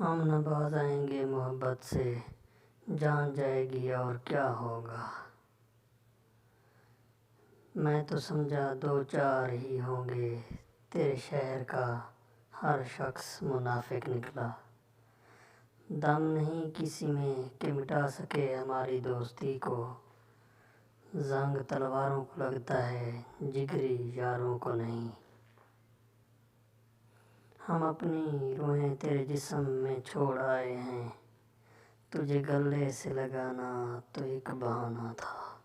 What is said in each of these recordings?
ہم نبھا آئیں گے محبت سے، جان جائے گی اور کیا ہوگا۔ میں تو سمجھا دو چار ہی ہوں گے، تیرے شہر کا ہر شخص منافق نکلا۔ دم نہیں کسی میں کہ مٹا سکے ہماری دوستی کو، زنگ تلواروں کو لگتا ہے جگری یاروں کو نہیں۔ ہم اپنی روحیں تیرے جسم میں چھوڑ آئے ہیں، تجھے گلے سے لگانا تو ایک بہانہ تھا۔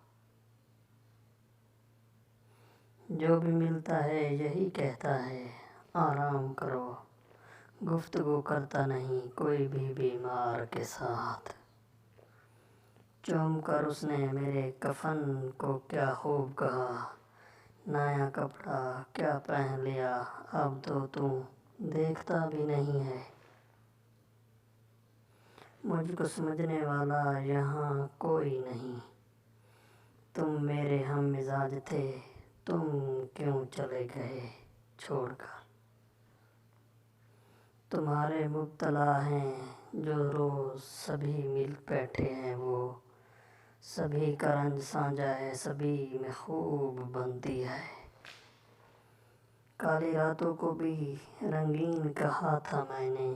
جو بھی ملتا ہے یہی کہتا ہے آرام کرو، گفتگو کرتا نہیں کوئی بھی بیمار کے ساتھ۔ چوم کر اس نے میرے کفن کو کیا خوب کہا، نیا کپڑا کیا پہن لیا اب تو دیکھتا بھی نہیں ہے۔ مجھ کو سمجھنے والا یہاں کوئی نہیں، تم میرے ہم مزاج تھے، تم کیوں چلے گئے چھوڑ کر۔ تمہارے مبتلا ہیں جو روز سبھی مل بیٹھے ہیں، وہ سبھی کا رنج سانجا ہے سبھی میں خوب بنتی ہے۔ کالی راتوں کو بھی رنگین کہا تھا میں نے،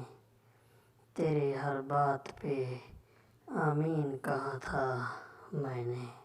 تیرے ہر بات پہ آمین کہا تھا میں نے۔